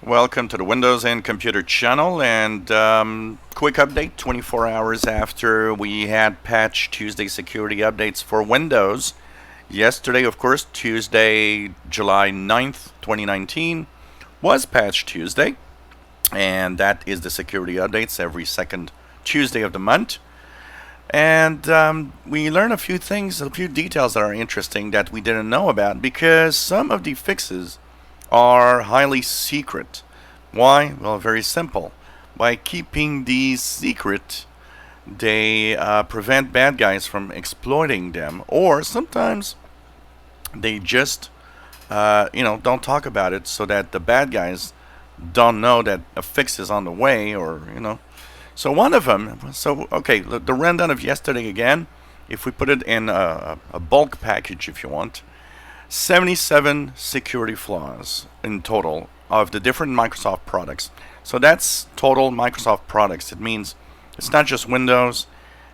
Welcome to the Windows and Computer channel, and quick update 24 hours after we had Patch Tuesday security updates for Windows. Yesterday, of course, Tuesday, July 9th, 2019, was Patch Tuesday, and that is the security updates every second Tuesday of the month. And we learned a few things, a few details that are interesting that we didn't know about because some of the fixes are highly secret. Why? Well, very simple. By keeping these secret, they prevent bad guys from exploiting them, or sometimes they just, don't talk about it so that the bad guys don't know that a fix is on the way, or. So one of them, okay, the rundown of yesterday again, if we put it in a bulk package, if you want, 77 security flaws in total of the different Microsoft products. So that's total Microsoft products. It means it's not just Windows,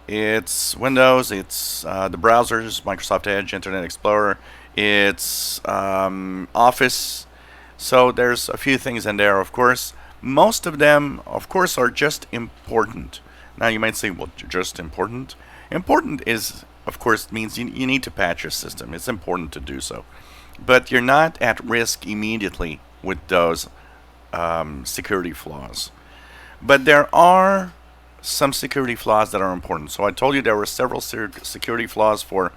it's the browsers, Microsoft Edge, Internet Explorer, it's Office. So there's a few things in there, of course. Most of them, of course, are just important. Now you might say, well, just important? Important is, of course, means you need to patch your system. It's important to do so. But you're not at risk immediately with those security flaws. But there are some security flaws that are important. So I told you there were several security flaws for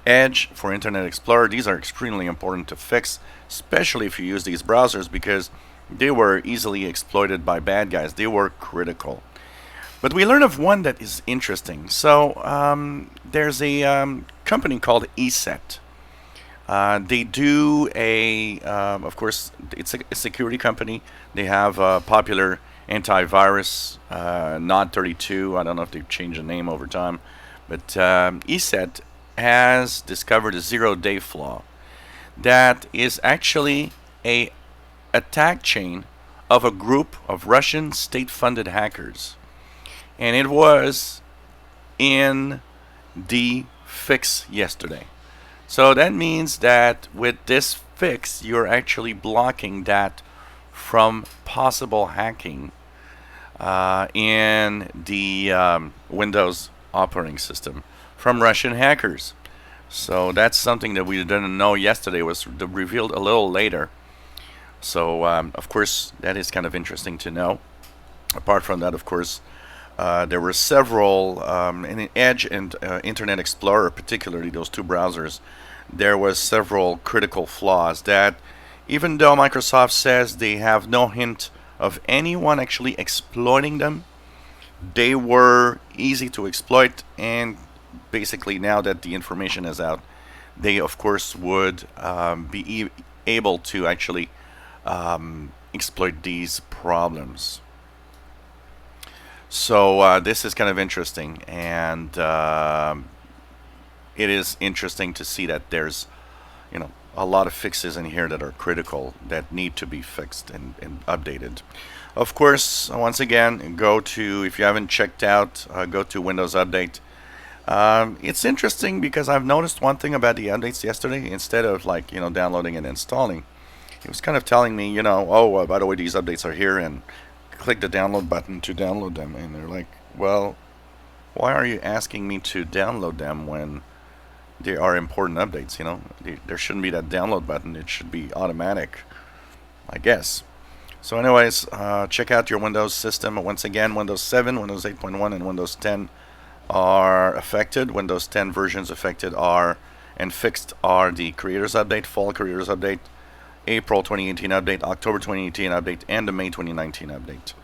Edge, for Internet Explorer. These are extremely important to fix, especially if you use these browsers because they were easily exploited by bad guys. They were critical. But we learned of one that is interesting. So there's a company called ESET. They do of course, it's a security company. They have a popular antivirus, Nod 32. I don't know if they've changed the name over time. But ESET has discovered a zero-day flaw that is actually a attack chain of a group of Russian state-funded hackers. And it was in the fix yesterday. So that means that with this fix, you're actually blocking that from possible hacking in the Windows operating system from Russian hackers. So that's something that we didn't know yesterday, was revealed a little later. So, of course, that is kind of interesting to know. Apart from that, of course, there were several, in Edge and Internet Explorer, particularly those two browsers, there was several critical flaws that, even though Microsoft says they have no hint of anyone actually exploiting them, they were easy to exploit, and basically now that the information is out, they, of course, would be able to actually exploit these problems. So this is kind of interesting, and it is interesting to see that there's, a lot of fixes in here that are critical that need to be fixed and updated. Of course, once again, if you haven't checked out, go to Windows Update. It's interesting because I've noticed one thing about the updates yesterday. Instead of downloading and installing, it was kind of telling me, by the way, these updates are here, and click the download button to download them. And they're like, well, why are you asking me to download them when they are important updates? There shouldn't be that download button. It should be automatic, I guess. So anyways, check out your Windows system. Once again, Windows 7, Windows 8.1, and Windows 10 are affected. Windows 10 versions affected and fixed are the Creators Update, Fall Creators Update, April 2018 update, October 2018 update, and the May 2019 update.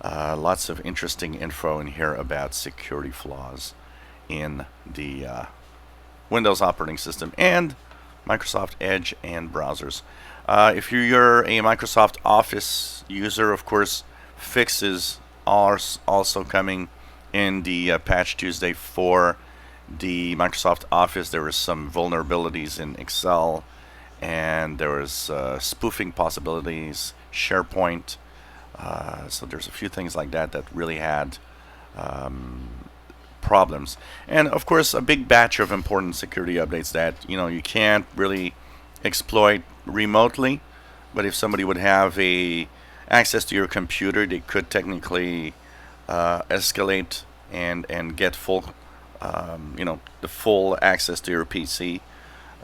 Lots of interesting info in here about security flaws in the Windows operating system and Microsoft Edge and browsers. If you're a Microsoft Office user, of course, fixes are also coming in the Patch Tuesday for the Microsoft Office. There were some vulnerabilities in Excel, and there was spoofing possibilities, SharePoint. So there's a few things like that that really had problems. And of course, a big batch of important security updates that you can't really exploit remotely. But if somebody would have a access to your computer, they could technically escalate and get full, the full access to your PC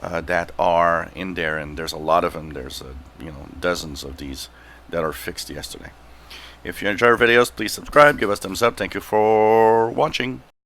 that are in there, and there's a lot of them. There's dozens of these that are fixed yesterday. If you enjoy our videos, please subscribe, give us thumbs up. Thank you for watching.